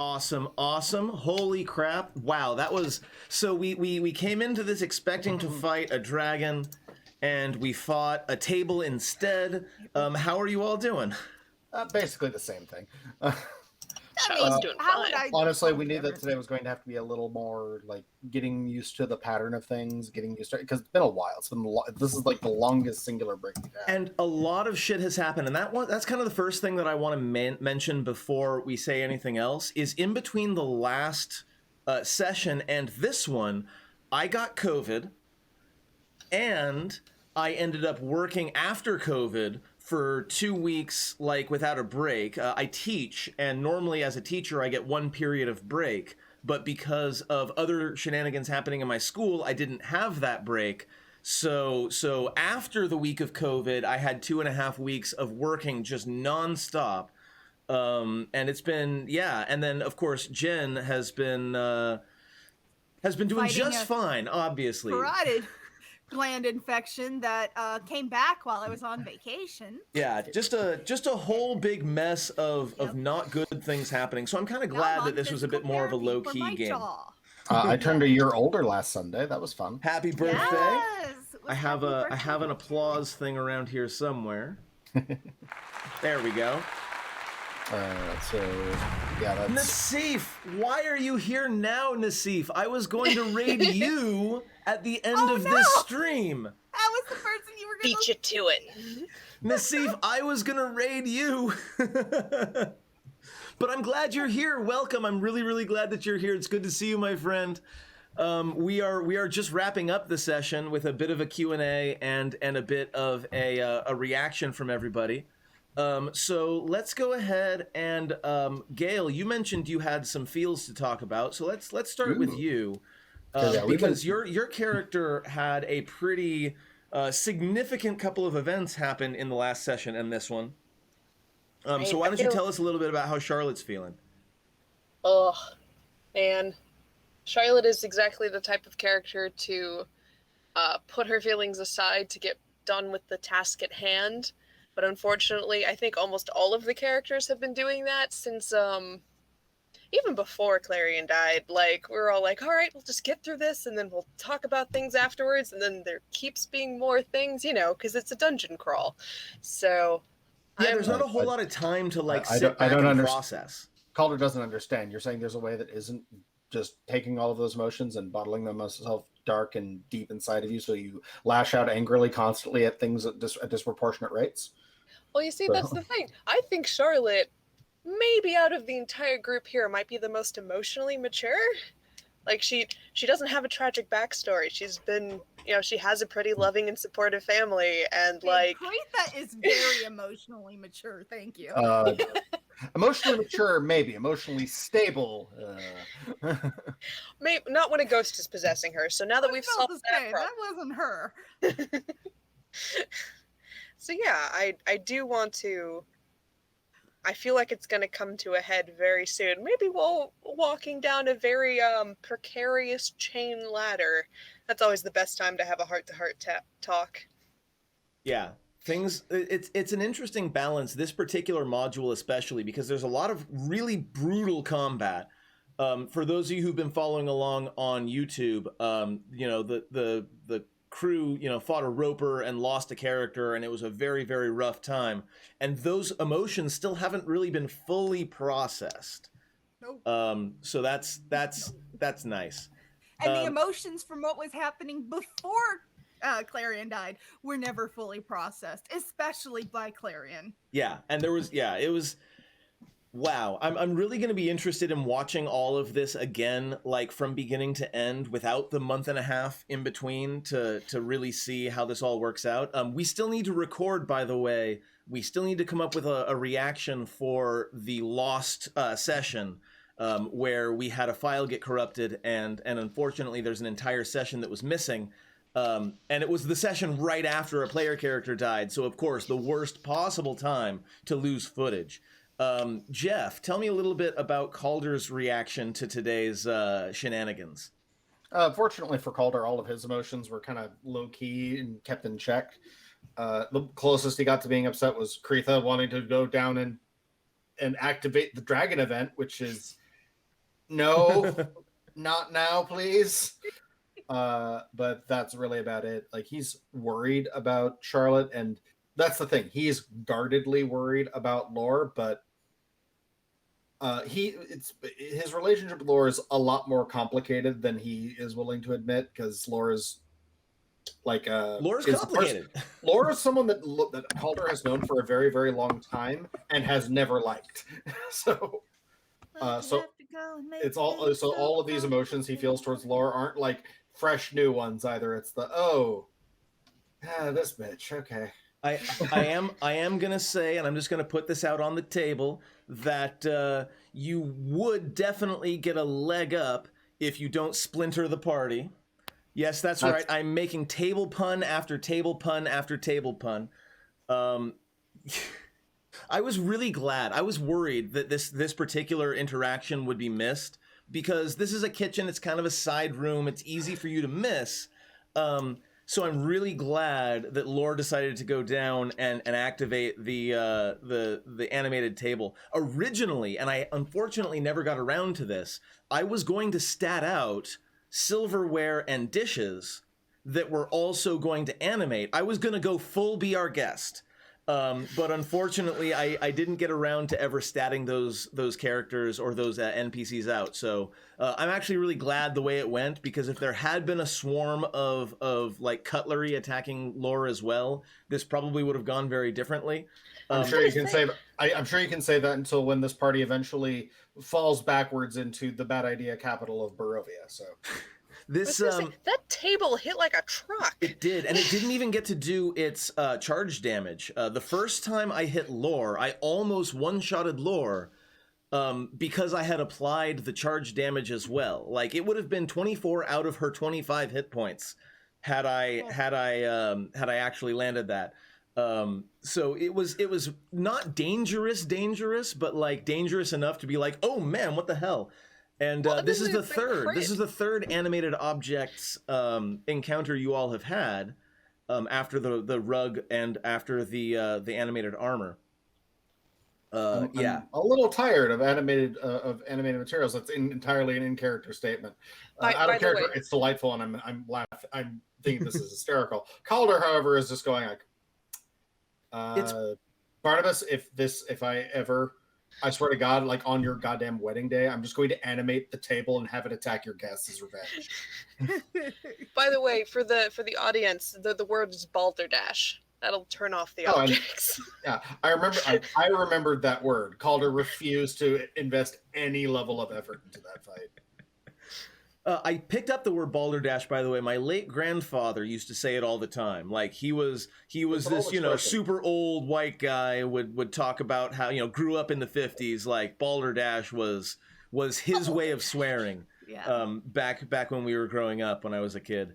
Awesome, awesome. Holy crap. Wow, that was... So we came into this expecting to fight a dragon, and we fought a table instead. How are you all doing? Basically the same thing. Charlotte's doing fine. Honestly, we knew that today was going to have to be a little more like getting used to the pattern of things, getting used to it, because it's been a while. It's been this is like the longest singular break we've had. And a lot of shit has happened, and that's kind of the first thing that I want to mention before we say anything else, is in between the last session and this one, I got COVID, and I ended up working after COVID for 2 weeks, like without a break. I teach, and normally as a teacher I get one period of break, but because of other shenanigans happening in my school, I didn't have that break. So after the week of COVID, I had 2.5 weeks of working just nonstop. And it's been, yeah. And then of course, Jen has been doing Fighting just fine, obviously. Parotid gland infection that came back while I was on vacation. Yeah, just a whole big mess of not good things happening. So I'm kind of glad that this was a bit more of a low-key game. I turned a year older last Sunday. That was fun. Happy birthday! Yes, I have an applause thing around here somewhere. There we go. So yeah, that's... Nassif, why are you here now, Nassif? I was going to raid you at the end of this stream. That was the person you were going to Beat you to it. Nassif, I was going to raid you. But I'm glad you're here. Welcome. I'm really, really glad that you're here. It's good to see you, my friend. We are just wrapping up the session with a bit of a Q&A and a bit of a reaction from everybody. So let's go ahead and Gail, you mentioned you had some feels to talk about, so let's start with you, because your character had a pretty significant couple of events happen in the last session and this one. So why don't you tell us a little bit about how Charlotte's feeling? Oh, man. Charlotte is exactly the type of character to put her feelings aside to get done with the task at hand. But unfortunately, I think almost all of the characters have been doing that since, even before Clarion died. Like, we're all like, all right, we'll just get through this, and then we'll talk about things afterwards, and then there keeps being more things, you know, because it's a dungeon crawl. So... Yeah, there's not a whole lot of time to, like, sit back and process. Calder doesn't understand. You're saying there's a way that isn't just taking all of those emotions and bottling them yourself dark and deep inside of you, so you lash out angrily constantly at things at disproportionate rates? Well, you see, that's the thing. I think Charlotte, maybe out of the entire group here, might be the most emotionally mature. Like, she doesn't have a tragic backstory. She's been, you know, she has a pretty loving and supportive family, and like... That is very emotionally mature, thank you. Emotionally mature, maybe. Emotionally stable. Maybe not when a ghost is possessing her, so now that we've solved that problem... That wasn't her. So yeah, I do want to... I feel like it's going to come to a head very soon. Maybe while walking down a very precarious chain ladder. That's always the best time to have a heart-to-heart talk. Yeah, it's an interesting balance, this particular module especially, because there's a lot of really brutal combat. For those of you who've been following along on YouTube, you know, the crew, you know, fought a roper and lost a character, and it was a very, very rough time. And those emotions still haven't really been fully processed. Nope. So that's nice. And the emotions from what was happening before Clarion died were never fully processed, especially by Clarion. Yeah, and there was, yeah, it was... Wow, I'm really going to be interested in watching all of this again, like from beginning to end, without the month and a half in between, to really see how this all works out. We still need to record, by the way. We still need to come up with a reaction for the lost session, where we had a file get corrupted, and unfortunately there's an entire session that was missing. And it was the session right after a player character died, so of course the worst possible time to lose footage. Jeff, tell me a little bit about Calder's reaction to today's shenanigans. Fortunately for Calder, all of his emotions were kind of low-key and kept in check. The closest he got to being upset was Kretha wanting to go down and activate the dragon event, which is no, not now, please. But that's really about it. Like, he's worried about Charlotte, and that's the thing. He's guardedly worried about Lore, but his relationship with Lore is a lot more complicated than he is willing to admit, because Lore is like Lore's complicated. Lore is someone that Calder has known for a very, very long time and has never liked. So it's all of these emotions he feels towards Lore aren't like fresh new ones either. It's the this bitch. Okay. I am gonna say, and I'm just gonna put this out on the table, that you would definitely get a leg up if you don't splinter the party. Yes, that's right. I'm making table pun after table pun after table pun. I was really glad. I was worried that this particular interaction would be missed, because this is a kitchen. It's kind of a side room. It's easy for you to miss. So I'm really glad that Lore decided to go down and activate the animated table. Originally, and I unfortunately never got around to this, I was going to stat out silverware and dishes that were also going to animate. I was going to go full Be Our Guest. But unfortunately, I didn't get around to ever statting those characters or those NPCs out. So I'm actually really glad the way it went, because if there had been a swarm of like cutlery attacking Lore as well, this probably would have gone very differently. I'm sure you can say that until when this party eventually falls backwards into the bad idea capital of Barovia. So. That table hit like a truck. It did, and it didn't even get to do its charge damage. The first time I hit Lore, I almost one-shotted Lore because I had applied the charge damage as well. Like, it would have been 24 out of her 25 hit points had I actually landed that. So it was not dangerous, but like dangerous enough to be like, oh man, what the hell? And this is the third animated objects encounter you all have had after the rug and after the animated armor. I'm a little tired of animated materials. That's entirely an in-character statement. Out of character, it's delightful, and I'm laughing. I'm thinking this is hysterical. Calder, however, is just going like, Barnabas, if I ever. I swear to God, like on your goddamn wedding day, I'm just going to animate the table and have it attack your guests as revenge. By the way, for the audience, the word is balderdash. That'll turn off the objects. Yeah, I remembered that word. Calder refused to invest any level of effort into that fight. I picked up the word balderdash, by the way. My late grandfather used to say it all the time. Like, he was this, super old white guy would talk about how, grew up in the 50s. Like, balderdash was his way of swearing. Yeah. Back when we were growing up, when I was a kid.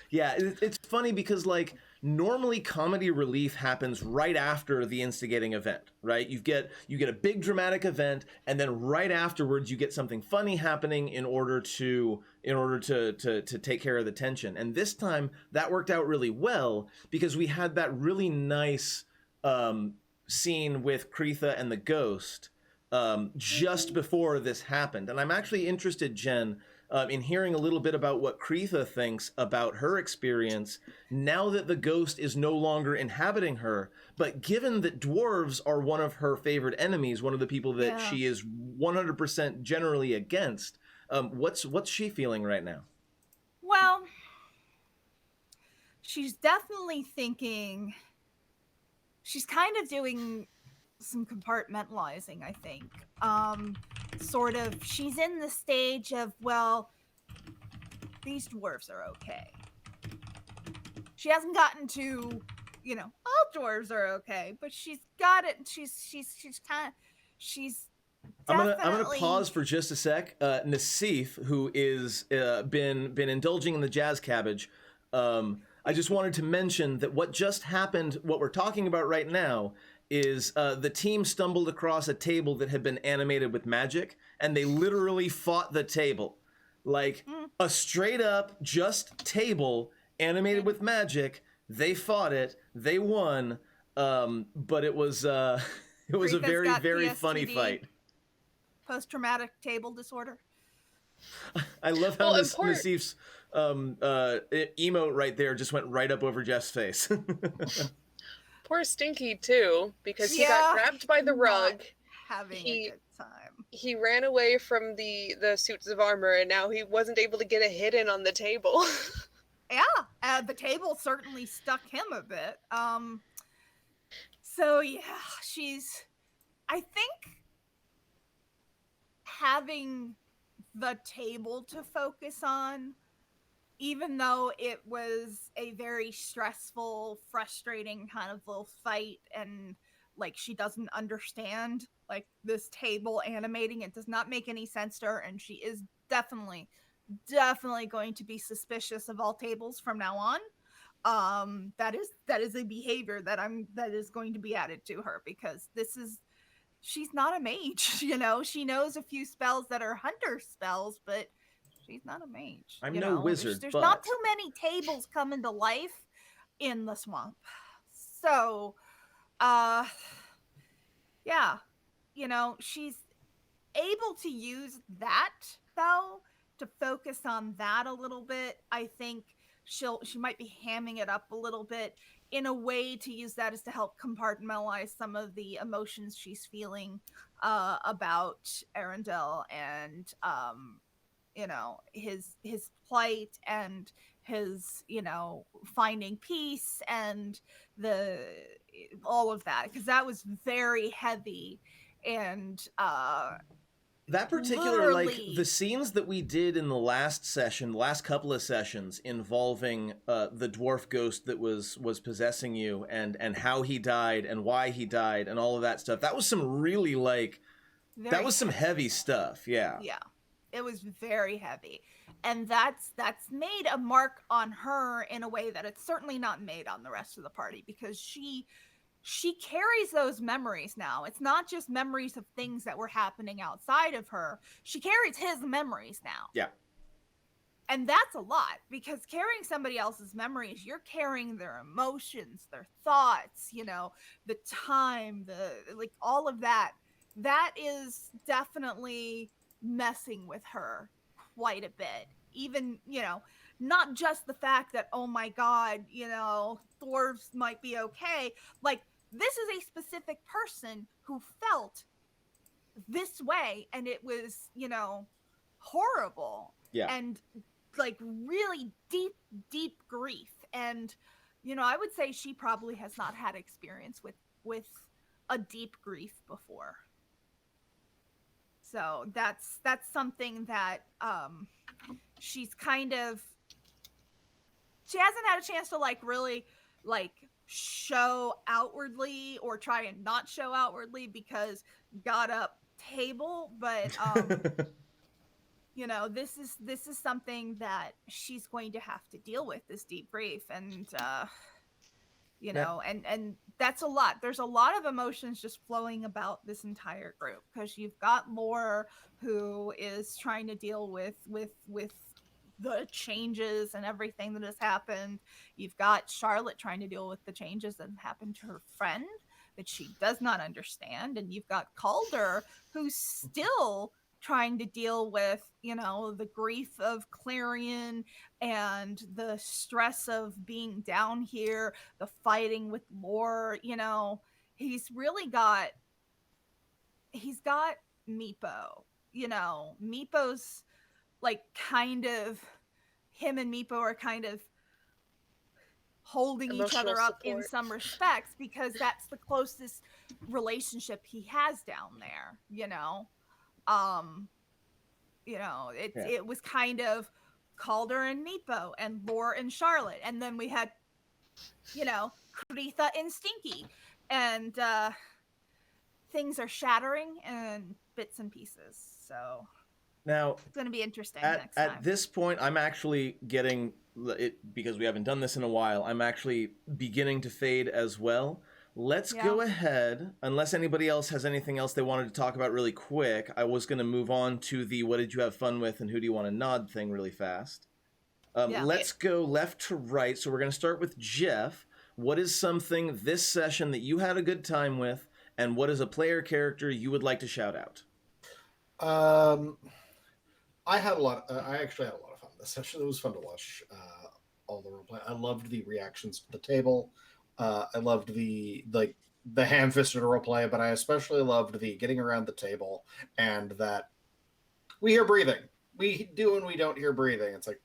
Yeah, it's funny because, like, normally comedy relief happens right after the instigating event, right? You get a big dramatic event, and then right afterwards you get something funny happening in order to take care of the tension. And this time that worked out really well, because we had that really nice scene with Kretha and the ghost just before this happened. And I'm actually interested, Jen, in hearing a little bit about what Kretha thinks about her experience now that the ghost is no longer inhabiting her. But given that dwarves are one of her favorite enemies, one of the people that she is 100% generally against, what's she feeling right now? Well, she's definitely thinking. She's kind of doing some compartmentalizing, I think. Sort of, she's in the stage of, well, these dwarves are okay. She hasn't gotten to, all dwarves are okay, but she's got it. I'm gonna pause for just a sec. Nassif, who is been indulging in the jazz cabbage, I just wanted to mention that what just happened, what we're talking about right now, is the team stumbled across a table that had been animated with magic, and they literally fought the table. Like, a straight up just table animated with magic. They fought it, they won, but it was a very, very funny fight. post-traumatic table disorder. I love how Nassif's emote right there just went right up over Jeff's face. Poor Stinky too, because he got grabbed by the rug. Having a good time. He ran away from the suits of armor, and now he wasn't able to get a hit in on the table. Yeah, the table certainly stuck him a bit. So yeah, I think having the table to focus on, even though it was a very stressful, frustrating kind of little fight, and like she doesn't understand like this table animating, it does not make any sense to her, and she is definitely going to be suspicious of all tables from now on. That is a behavior that is going to be added to her, because she's not a mage. You know, she knows a few spells that are hunter spells, but she's not a mage. I'm no wizard. There's not too many tables coming to life in the swamp. So, yeah, you know, she's able to use that though to focus on that a little bit. I think she might be hamming it up a little bit in a way to use that as to help compartmentalize some of the emotions she's feeling about Arundel and you know, his plight and his, you know, finding peace and all of that, because that was very heavy. And that particular, like, the scenes that we did in the last couple of sessions involving the dwarf ghost that was possessing you, and how he died and why he died and all of that stuff, that was some really, like, that was some heavy stuff. Yeah. It was very heavy, and that's made a mark on her in a way that it's certainly not made on the rest of the party, because she carries those memories now. It's not just memories of things that were happening outside of her. She carries his memories now. Yeah. And that's a lot, because carrying somebody else's memories, you're carrying their emotions, their thoughts, you know, the time, like all of that. That is definitely messing with her quite a bit. Even, you know, not just the fact that, oh my God, you know, dwarves might be okay. Like, this is a specific person who felt this way, and it was, you know, horrible. Yeah. And like really deep grief. And, you know, I would say she probably has not had experience with a deep grief before. So that's something that she's kind of, she hasn't had a chance to like really like show outwardly, or try and not show outwardly, because got up table. But you know, this is something that she's going to have to deal with, this deep grief. And you know, and that's a lot. There's a lot of emotions just flowing about this entire group, because you've got Lore, who is trying to deal with the changes and everything that has happened. You've got Charlotte trying to deal with the changes that have happened to her friend that she does not understand. And you've got Calder, who's still trying to deal with, you know, the grief of Clarion and the stress of being down here, the fighting with Lore. You know, he's got Meepo. You know, Meepo's like kind of, him and Meepo are kind of holding each other up in some respects, because that's the closest relationship he has down there, you know. You know, it was kind of Calder and Meepo and Lore and Charlotte, and then we had, you know, Kritha and Stinky, and things are shattering in bits and pieces. So now it's going to be interesting next time. At this point, I'm actually getting it, because we haven't done this in a while. I'm actually beginning to fade as well. Let's go ahead, unless anybody else has anything else they wanted to talk about really quick. I was going to move on to the what did you have fun with and who do you want to nod thing really fast. Let's go left to right. So we're going to start with Jeff. What is something this session that you had a good time with, and what is a player character you would like to shout out? I had a lot. I actually had a lot of fun this session. It was fun to watch all the roleplay. I loved the reactions to the table. I loved the ham-fisted roleplay, but I especially loved the getting around the table and that we hear breathing. We do and we don't hear breathing. It's like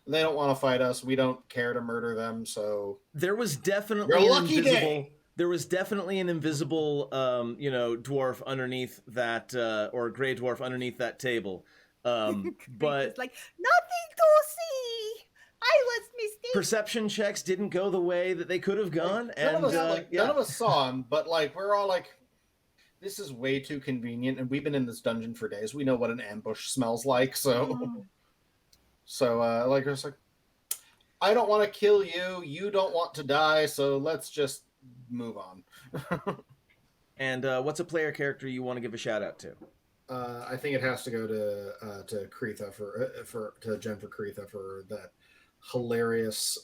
they don't want to fight us. We don't care to murder them. So there was definitely you're lucky invisible. day. There was definitely an invisible, dwarf underneath that, or gray dwarf underneath that table. But it's like nothing to see. I was mistaken. Perception checks didn't go the way that they could have gone, none of us saw him, but we're all like, this is way too convenient, and we've been in this dungeon for days. We know what an ambush smells like, so it's like, I don't want to kill you. You don't want to die, so let's just move on. And what's a player character you want to give a shout out to? I think it has to go to Kretha to Jen for Kretha for that hilarious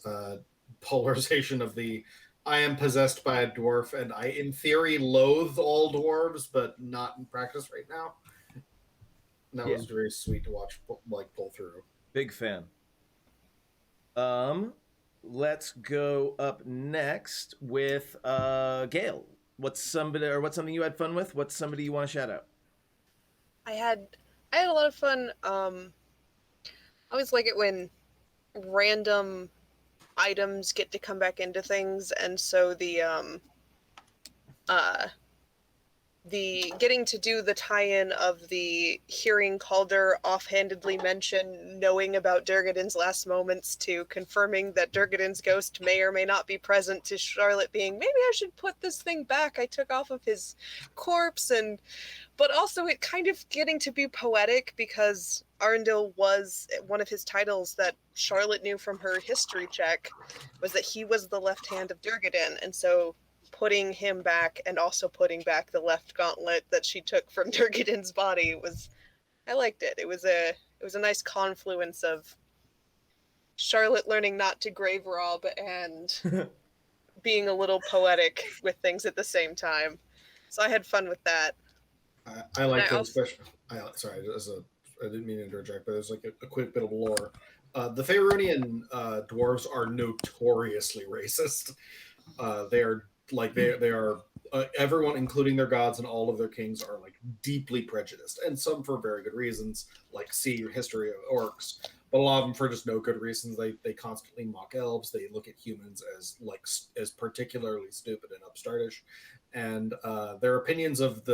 polarization of the I am possessed by a dwarf and I in theory loathe all dwarves, but not in practice right now. And that was very sweet to watch pull through. Big fan. Let's go up next with Gail. What's something you had fun with? What's somebody you want to shout out? I had a lot of fun. I always like it when random items get to come back into things, and so the getting to do the tie-in of the hearing Calder offhandedly mention knowing about Durgadin's last moments to confirming that Durgadin's ghost may or may not be present to Charlotte being, maybe I should put this thing back I took off of his corpse, but also it kind of getting to be poetic because Arundel was one of his titles that Charlotte knew from her history check was that he was the left hand of Durgadin, and so putting him back and also putting back the left gauntlet that she took from Durgadin's body I liked it. It was a nice confluence of Charlotte learning not to grave rob and being a little poetic with things at the same time. So I had fun with that. I like those special. Sorry, I didn't mean to interject, but there's like a quick bit of lore. The Faerunian dwarves are notoriously racist. They are everyone, including their gods and all of their kings, are deeply prejudiced, and some for very good reasons, like see your history of orcs, but a lot of them for just no good reasons. They constantly mock elves. They look at humans as particularly stupid and upstartish, and their opinions of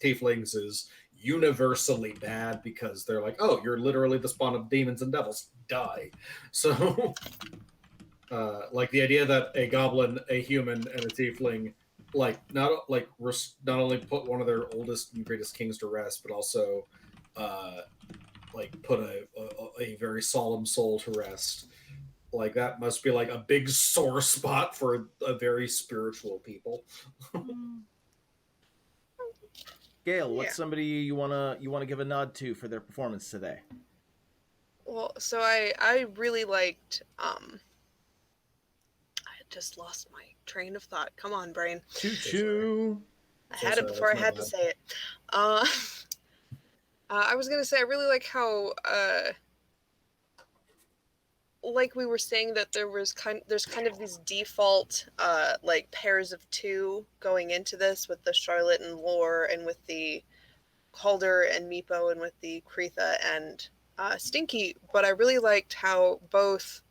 tieflings is universally bad because they're like, oh, you're literally the spawn of demons and devils, die. So the idea that a goblin, a human, and a tiefling not only put one of their oldest and greatest kings to rest, but also put a very solemn soul to rest. That must be a big sore spot for a very spiritual people. Gail, what's somebody you wanna give a nod to for their performance today? Well, so I really liked just lost my train of thought. Come on, brain. Choo-choo. I had it before I had to say it. I was going to say, I really like how, like we were saying, that there's kind of these default, pairs of two going into this with the Charlotte and Lore and with the Calder and Meepo and with the Kretha and Stinky. But I really liked how both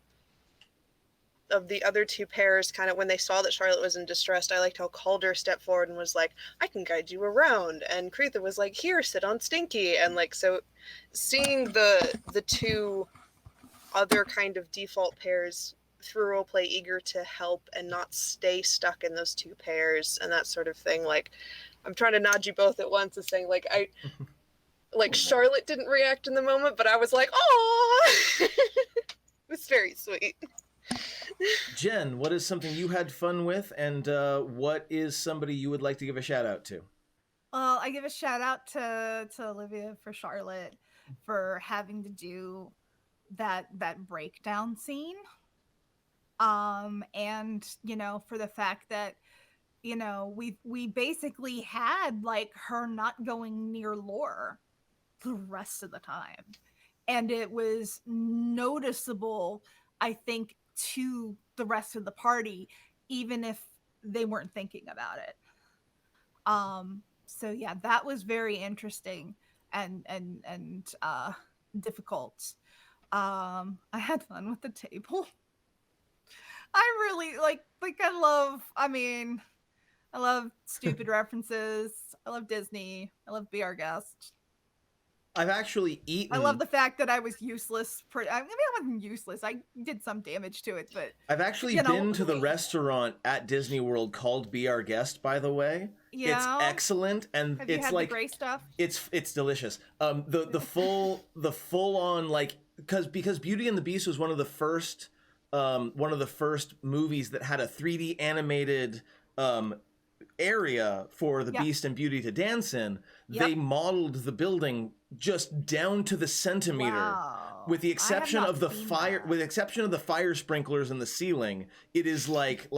of the other two pairs, kind of when they saw that Charlotte was in distress, I liked how Calder stepped forward and was like, I can guide you around, and Kretha was like, here, sit on Stinky, and so seeing the two other kind of default pairs through roleplay eager to help and not stay stuck in those two pairs and that sort of thing, I'm trying to nod you both at once and saying Charlotte didn't react in the moment, but I was like, oh. It was very sweet. Jen, what is something you had fun with, and what is somebody you would like to give a shout out to? Well, I give a shout out to Olivia for Charlotte for having to do that breakdown scene. And for the fact that we basically had her not going near Lore the rest of the time. And it was noticeable, I think, to the rest of the party, even if they weren't thinking about it. So yeah, that was very interesting and difficult. I had fun with the table. I really I love stupid references. I love Disney. I love Be Our Guest. I've actually eaten. I love the fact that I was useless. Maybe I wasn't useless. I did some damage to it, but I've actually been to the restaurant at Disney World called Be Our Guest, by the way. Yeah. It's excellent, and Have it's you had like the gray stuff. It's delicious. The full on, like, because Beauty and the Beast was one of the first movies that had a 3D animated area for the Beast and Beauty to dance in. They modeled the building just down to the centimeter. Wow. With the exception of the fire sprinklers in the ceiling, it is like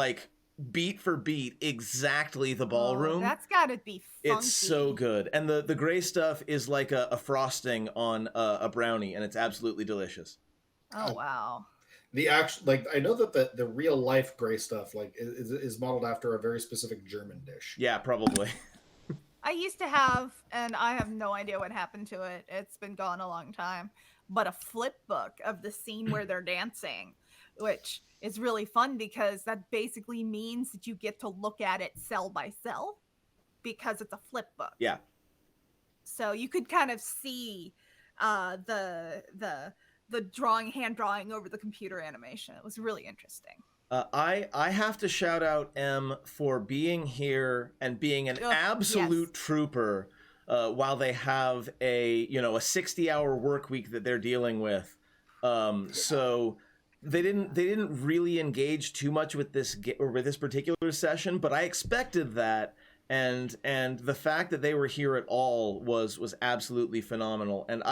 beat for beat exactly the ballroom. That's gotta be funky. It's so good. And the gray stuff is like a frosting on a brownie, and it's absolutely delicious. Oh wow. The actual, like, I know that the real life gray stuff, like, is modeled after a very specific German dish. Yeah, probably. I used to have, and I have no idea what happened to it. It's been gone a long time. But a flip book of the scene where they're dancing, which is really fun because that basically means that you get to look at it cell by cell because it's a flip book. Yeah. So you could kind of see the hand drawing over the computer animation. It was really interesting. I have to shout out M for being here and being an absolute trooper while they have a 60-hour work week that they're dealing with. So they didn't really engage too much with this particular session, but I expected that, and the fact that they were here at all was absolutely phenomenal. And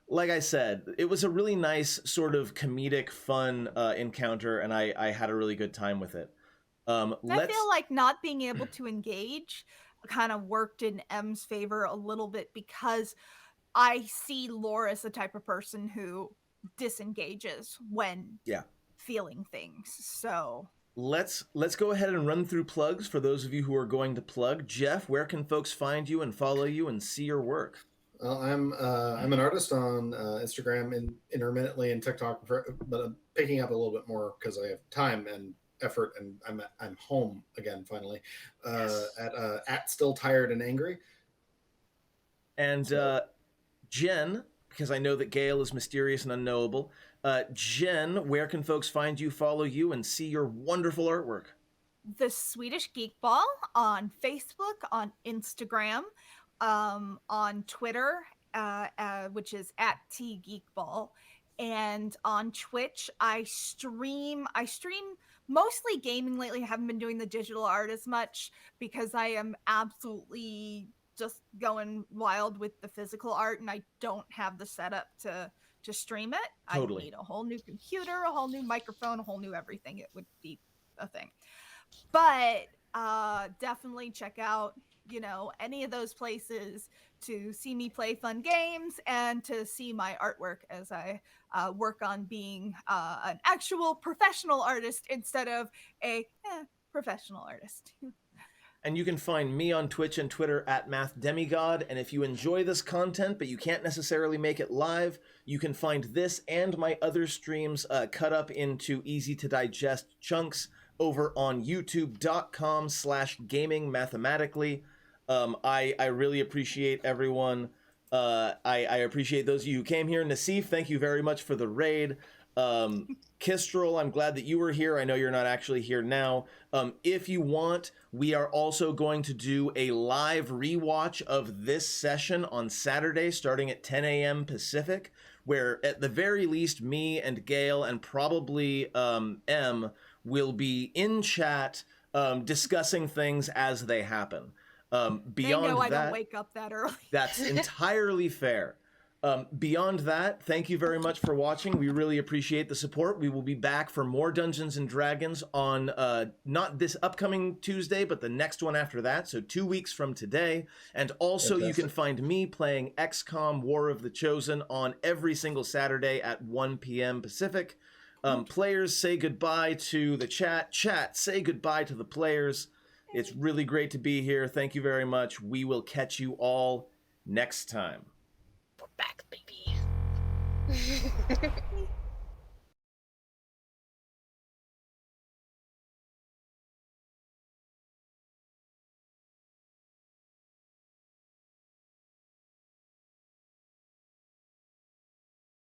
like I said, it was a really nice sort of comedic, fun encounter, and I had a really good time with it. I feel like not being able to engage kind of worked in M's favor a little bit because I see Laura as the type of person who disengages when feeling things. So let's go ahead and run through plugs for those of you who are going to plug. Jeff, where can folks find you and follow you and see your work? Well, I'm an artist on Instagram and intermittently and TikTok, but I'm picking up a little bit more because I have time and effort, and I'm home again finally. At Still Tired and Angry. And Jen, because I know that Gail is mysterious and unknowable. Jen, where can folks find you, follow you, and see your wonderful artwork? The Swedish Geek Ball on Facebook, on Instagram, on Twitter, which is at @tgeekball, and on Twitch. I stream mostly gaming lately. I haven't been doing the digital art as much because I am absolutely just going wild with the physical art, and I don't have the setup to stream it. Totally. I need a whole new computer, a whole new microphone, a whole new everything. It would be a thing. But definitely check out any of those places to see me play fun games and to see my artwork as I work on being an actual professional artist instead of a professional artist. And you can find me on Twitch and Twitter at MathDemigod. And if you enjoy this content, but you can't necessarily make it live, you can find this and my other streams cut up into easy to digest chunks over on youtube.com/gamingmathematically. I really appreciate everyone. I appreciate those of you who came here. Nassif, thank you very much for the raid. Kistrel, I'm glad that you were here. I know you're not actually here now. If you want, we are also going to do a live rewatch of this session on Saturday starting at 10 a.m. Pacific, where at the very least me and Gail and probably M will be in chat discussing things as they happen. Beyond they know I that, don't wake up that early. That's entirely fair. Beyond that, thank you very much for watching. We really appreciate the support. We will be back for more Dungeons and Dragons on not this upcoming Tuesday, but the next one after that, so 2 weeks from today. And also, you can find me playing XCOM War of the Chosen on every single Saturday at 1 p.m. Pacific. Players, say goodbye to the chat. Chat, say goodbye to the players. It's really great to be here. Thank you very much. We will catch you all next time. We're back, baby.